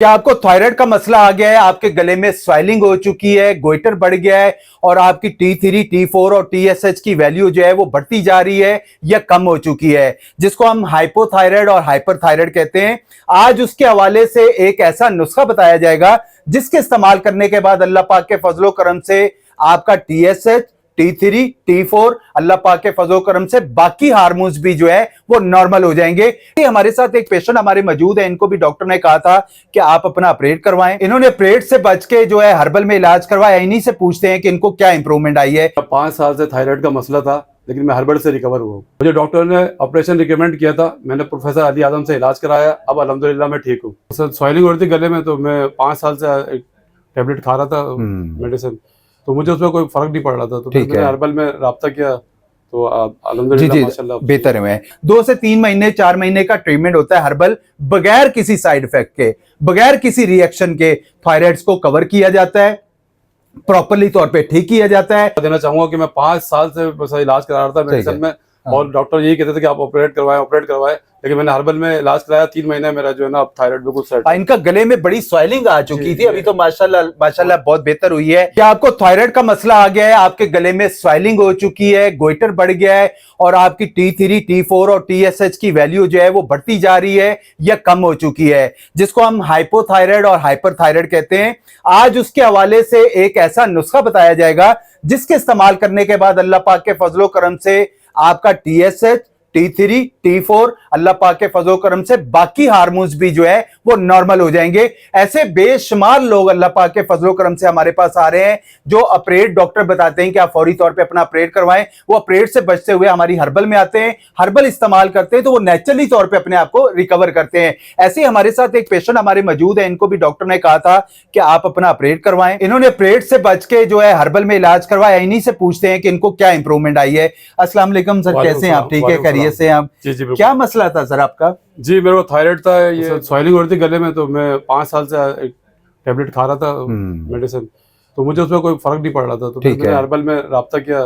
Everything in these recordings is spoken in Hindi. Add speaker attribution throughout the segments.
Speaker 1: क्या आपको थायराइड का मसला आ गया है, आपके गले में स्वेलिंग हो चुकी है, गोइटर बढ़ गया है और आपकी T3, T4 और TSH की वैल्यू जो है वो बढ़ती जा रही है या कम हो चुकी है, जिसको हम हाइपोथायराइड और हाइपरथायराइड कहते हैं। आज उसके हवाले से एक ऐसा नुस्खा बताया जाएगा जिसके इस्तेमाल करने के बाद अल्लाह पाक के फजलो करम से आपका TSH, T3, T4 अल्लाह पाक के फजलो करम से बाकी हार्मोन्स भी जो है वो नॉर्मल हो जाएंगे। हमारे साथ एक पेशेंट हमारे मौजूद है, इनको भी डॉक्टर ने कहा था कि आप अपना ऑपरेट करवाएं। इन्होंने ऑपरेट से बच के जो है हर्बल में इलाज करवाया। इन्हीं से पूछते हैं कि इनको क्या इंप्रूवमेंट आई है।
Speaker 2: 5 साल से थायराइड का मसला था, लेकिन मैं हर्बल से रिकवर हुआ। मुझे डॉक्टर ने ऑपरेशन रिकमेंड किया था, मैंने प्रोफेसर अली आजम से इलाज कराया। अब अल्हम्दुलिल्लाह मैं ठीक हूँ। स्वेलिंग हो रही थी गले में, तो मैं 5 साल से एक टेबलेट खा रहा था मेडिसिन, तो मुझे उसमें कोई फर्क नहीं पड़ रहा था। तो फिर मैंने हर्बल में राब्ता किया, तो अल्हम्दुलिल्लाह माशाल्लाह
Speaker 1: बेहतर है। 2 से 3 महीने 4 महीने का ट्रीटमेंट होता है हर्बल, बगैर किसी साइड इफेक्ट के, बगैर किसी रिएक्शन के थायराइड्स को कवर किया जाता है, प्रॉपरली तौर पे ठीक किया जाता है।
Speaker 2: देना चाहूंगा कि मैं 5 साल से बस इलाज करा रहा था मेडिसिन में, और डॉक्टर यही कहते थे कि आप ऑपरेट करवाएं, लेकिन मैंने हर्बल में इलाज कराया। 3 महीने मेरा जो है ना अब थायराइड बिल्कुल सेट।
Speaker 1: इनका गले में बड़ी स्वेलिंग आ चुकी थी, अभी तो माशाल्लाह बहुत बेहतर हुई है। क्या आपको थायराइड का मसला आ गया है, आपके गले में स्वेलिंग हो चुकी है, गोइटर बढ़ गया है और आपकी T3, T4 और TSH की वैल्यू जो है वो बढ़ती जा रही है या कम हो चुकी है, जिसको हम हाइपोथायराइड और हाइपरथायराइड कहते हैं। आज उसके हवाले से एक ऐसा नुस्खा बताया जाएगा जिसके इस्तेमाल करने के बाद अल्लाह पाक के फजलो करम से आपका TSH, T3, T4 अल्लाह पाक के फजलो करम से बाकी हार्मोन्स भी जो है वो नॉर्मल हो जाएंगे। ऐसे बेशुमार लोग अल्लाह पाक के फजलो करम से हमारे पास आ रहे हैं जो ऑपरेट, डॉक्टर बताते हैं कि आप फौरी तौर पे अपना ऑपरेट करवाएं। वो ऑपरेट से बचते हुए हमारी हर्बल में आते हैं, हर्बल इस्तेमाल करते हैं, तो वो नेचुरली तौर पे अपने आप को रिकवर करते हैं। ऐसे ही हमारे साथ एक पेशेंट हमारे मौजूद है, इनको भी डॉक्टर ने कहा था कि आप अपना ऑपरेट करवाएं। इन्होंने ऑपरेट से बच के जो है हर्बल में इलाज करवाया। इन्हीं से पूछते हैं कि इनको क्या इंप्रूवमेंट आई है। अस्सलाम वालेकुम सर, कैसे हैं आप? ठीक है, खैरियत से हैं आप? क्या मसला था सर आपका?
Speaker 2: जी, मेरे को थायराइड था, ये स्वेलिंग हो रही थी गले में, तो मैं 5 साल से एक टेबलेट खा रहा था मेडिसिन, तो मुझे उसमें कोई फर्क नहीं पड़ रहा था। तो फिर मैंने हर्बल में राब्ता किया,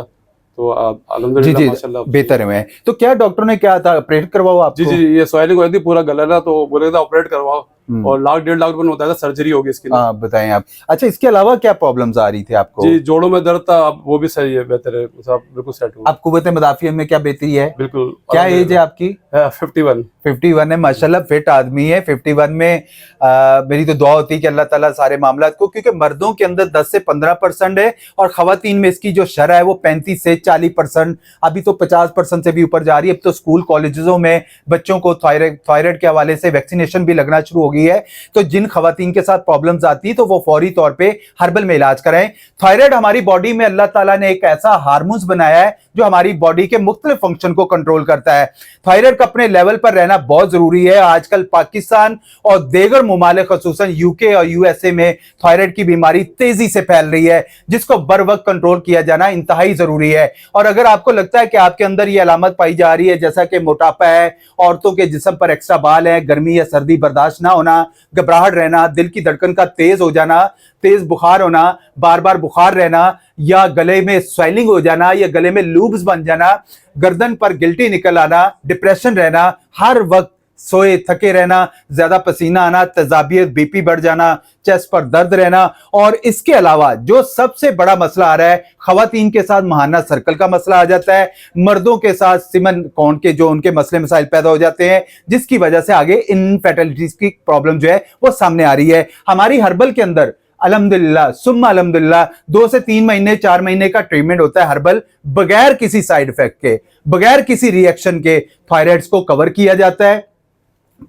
Speaker 2: तो अल्हम्दुलिल्लाह माशाल्लाह
Speaker 1: बेहतर है। तो क्या डॉक्टर ने क्या था, ऑपरेट करवाओ आपको?
Speaker 2: जी, ये स्वेलिंग हो रही थी पूरा गला ना, तो बोले था ऑपरेट करवाओ, और लाख 1.5 लाख रुपए होता था, सर्जरी होगी इसकी।
Speaker 1: हाँ, बताएं आप। अच्छा, इसके अलावा क्या प्रॉब्लम्स आ रही थी आपको?
Speaker 2: जी, जोड़ों में दर्द था, अब वो भी सही है, बेहतर है, सब बिल्कुल सेट हुआ।
Speaker 1: आप कुव्वत मदाफियत में क्या बेहतरी है?
Speaker 2: बिल्कुल।
Speaker 1: क्या एज है आपकी? 51 है, माशाल्लाह फिट आदमी है। 51 में मेरी तो दुआ होती है कि अल्लाह ताला सारे मामलात को, क्योंकि मर्दों के अंदर 10 से 15% है और खवातीन में इसकी जो शरह है वो 35 से 40%, अभी तो 50% से भी ऊपर जा रही है। अब तो स्कूल कॉलेजों में बच्चों को थायराइड के हवाले से वैक्सीनेशन भी लगना शुरू हो गई है। तो जिन खवातीन के साथ प्रॉब्लम्स आती है तो वो फौरी तौर पे हर्बल में इलाज कराएं। थायराइड हमारी बॉडी में अल्लाह ताला ने एक ऐसा हार्मोन्स बनाया है जो हमारी बॉडी के मुख्तलिफ फंक्शन को कंट्रोल करता है। थायराइड का अपने लेवल पर रहना बहुत जरूरी है। आजकल पाकिस्तान और देगर मुमालिक खसूसन यूके और यूएसए में थायराइड की बीमारी तेजी से फैल रही है, जिसको बर वक्त कंट्रोल किया जाना इंतहाई जरूरी है। और अगर आपको लगता है कि आपके अंदर ये अलामत पाई जा रही है, जैसा कि मोटापा है, औरतों के जिस्म पर एक्स्ट्रा बाल है, गर्मी या सर्दी बर्दाश्त ना होना, घबराहट रहना, दिल की धड़कन का तेज हो जाना, तेज बुखार होना, बार बार बुखार रहना, या गले में स्वेलिंग हो जाना, या गले में लूब्स बन जाना, गर्दन पर गिल्टी निकल आना, डिप्रेशन रहना, हर वक्त सोए थके रहना, ज्यादा पसीना आना, तेजाबियत, बीपी बढ़ जाना, चेस्ट पर दर्द रहना, और इसके अलावा जो सबसे बड़ा मसला आ रहा है, खवातीन के साथ महाना सर्कल का मसला आ जाता है, मर्दों के साथ सिमन कौन के जो उनके मसले मसाइल पैदा हो जाते हैं, जिसकी वजह से आगे इनफर्टिलिटीज की प्रॉब्लम जो है वो सामने आ रही है। हमारी हर्बल के अंदर अल्हम्दुलिल्लाह सुम्मा अल्हम्दुलिल्लाह 2 से 3 महीने 4 महीने का ट्रीटमेंट होता है हर्बल, बगैर किसी साइड इफेक्ट के, बगैर किसी रिएक्शन के थायराइड्स को कवर किया जाता है,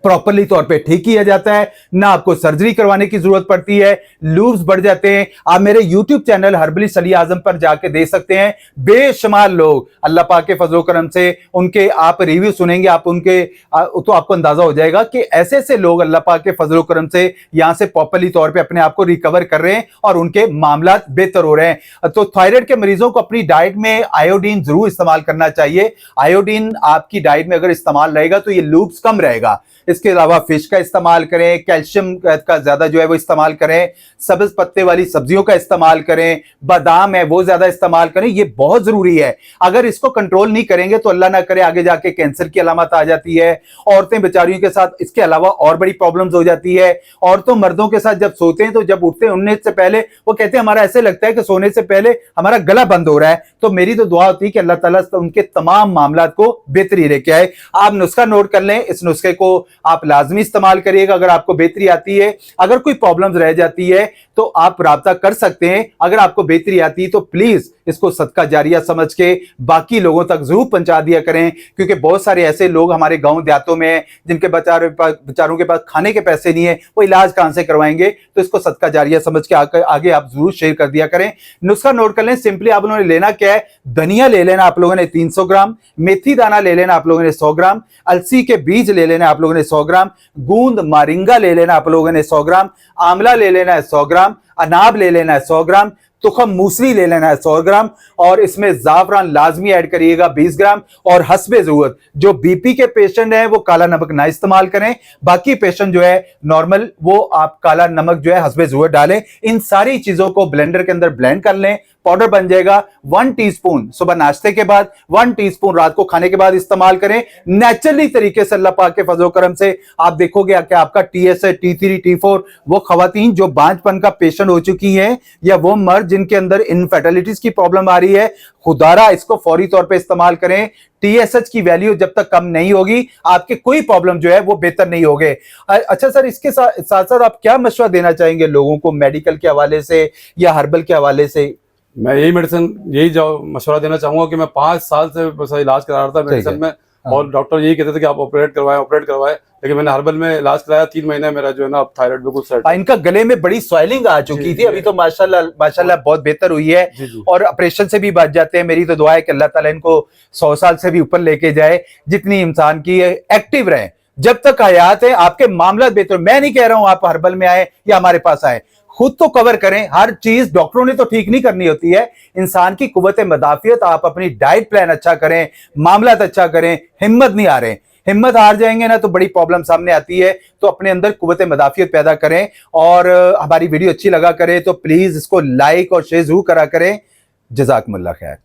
Speaker 1: प्रॉपरली तौर पे ठीक किया जाता है, ना आपको सर्जरी करवाने की जरूरत पड़ती है, लूब्स बढ़ जाते हैं। आप मेरे YouTube चैनल हर्बलिस्ट अली आजम पर जाके देख सकते हैं। बेशुमार लोग अल्लाह पाक के फजलो करम से उनके आप रिव्यू सुनेंगे, आप उनके तो आपको अंदाजा हो जाएगा कि ऐसे ऐसे लोग अल्लाह पाक के फजलो करम से यहां से प्रॉपरली तौर पे अपने आप को रिकवर कर रहे हैं और उनके मामलात बेहतर हो रहे हैं। तो थायराइड के मरीजों को अपनी डाइट में आयोडीन जरूर इस्तेमाल करना चाहिए। आयोडीन आपकी डाइट में अगर इस्तेमाल रहेगा तो ये लूब्स कम रहेगा, इसके अलावा फिश का इस्तेमाल करें, कैल्शियम का ज्यादा जो है वो इस्तेमाल करें, सब्ज पत्ते वाली सब्जियों का इस्तेमाल करें, बादाम है वो ज्यादा इस्तेमाल करें। ये बहुत जरूरी है। अगर इसको कंट्रोल नहीं करेंगे तो अल्लाह ना करे आगे जाके कैंसर की अलामत आ जाती है। औरतें बेचारियों के साथ इसके अलावा और बड़ी प्रॉब्लम्स हो जाती है। औरतों मर्दों के साथ जब सोते हैं तो जब उठते हैं उठने से पहले वो कहते हैं हमारा ऐसे लगता है कि सोने से पहले हमारा गला बंद हो रहा है। तो मेरी तो दुआ होती है कि अल्लाह ताला उनके तमाम मामला को बेहतरी लेके आए। आप नुस्खा नोट कर लें, इस नुस्खे को आप लाजमी इस्तेमाल करिएगा अगर आपको बेहतरी आती है। अगर कोई प्रॉब्लम्स रह जाती है तो आप राब्ता कर सकते हैं। अगर आपको बेहतरी आती है तो प्लीज इसको सदका जारिया समझ के बाकी लोगों तक जरूर पहुंचा दिया करें, क्योंकि बहुत सारे ऐसे लोग हमारे गांव देहातों में हैं जिनके बेचारों के पास खाने के पैसे नहीं है, वो इलाज कहां से करवाएंगे। तो इसको सदका जारिया समझ के आगे आप जरूर शेयर कर दिया करें। नुस्खा नोट कर लें। सिंपली आप लोगों ने लेना क्या है, धनिया ले लेना आप लोगों ने 300 ग्राम, मेथी दाना ले लेना आप लोगों ने 100 ग्राम, अलसी के बीज ले लेना आप लोगों ने 100 ग्राम, गूंद मारिंगा ले लेना आप लोगों ने 100 ग्राम, आंवला ले लेना है 100 ग्राम, अनाब ले लेना है 100 ग्राम, तुखम मूसली ले लेना है 100 ग्राम, और इसमें जाफरान लाजमी ऐड करिएगा 20 ग्राम। और हस्बे जरूरत जो बीपी के पेशेंट हैं वो काला नमक ना इस्तेमाल करें, बाकी पेशेंट जो है नॉर्मल वो आप काला नमक जो है हस्बे जरूरत डालें। इन सारी चीजों को ब्लेंडर के अंदर ब्लेंड कर लें, पाउडर बन जाएगा। 1 टीस्पून सुबह नाश्ते के बाद, 1 टीस्पून रात को खाने के बाद इस्तेमाल करें। नेचुरली तरीके से अल्लाह पाक के फजल करम से आप देखोगे कि आपका TSH, T3, T4 वो खवातीन जो बांझपन का पेशेंट हो चुकी हैं या वो मर्द जिनके अंदर इनफर्टिलिटीज की प्रॉब्लम आ रही है, खुदारा इसको फौरी तौर पे इस्तेमाल करें। TSH की वैल्यू जब तक कम नहीं होगी आपके कोई प्रॉब्लम जो है वो बेहतर नहीं होगे। अच्छा सर, इसके साथ साथ आप क्या मशवरा देना चाहेंगे लोगों को मेडिकल के हवाले से या हर्बल के हवाले से?
Speaker 2: मैं यही मशवरा देना चाहूंगा कि मैं 5 साल से बस इलाज करा रहा था मेडिसिन में, और डॉक्टर यही कहते थे कि आप ऑपरेट करवाएं, लेकिन मैंने हर्बल में इलाज कराया। 3 महीने मेरा जो है ना थायराइड बिल्कुल सेट।
Speaker 1: इनका गले में बड़ी स्वेलिंग आ चुकी थी, अभी तो माशाल्लाह बहुत बेहतर हुई है। और ऑपरेशन से भी बच जाते हैं। मेरी तो दुआ है कि अल्लाह ताला इनको 100 साल से भी ऊपर लेके जाए, जितनी इंसान की एक्टिव रहे। जब तक हयात है आपके मामला बेहतर। मैं नहीं कह रहा हूं आप हर्बल में आए या हमारे पास आए, खुद तो कवर करें। हर चीज डॉक्टरों ने तो ठीक नहीं करनी होती है। इंसान की कुव्वत मदाफियत, आप अपनी डाइट प्लान अच्छा करें, मामला अच्छा करें। हिम्मत नहीं आ रहे, हिम्मत हार जाएंगे ना तो बड़ी प्रॉब्लम सामने आती है। तो अपने अंदर कुव्वत मदाफियत पैदा करें, और हमारी वीडियो अच्छी लगा करें तो प्लीज इसको लाइक और शेयर जरूर करा करें। जज़ाकुमुल्लाह खैर।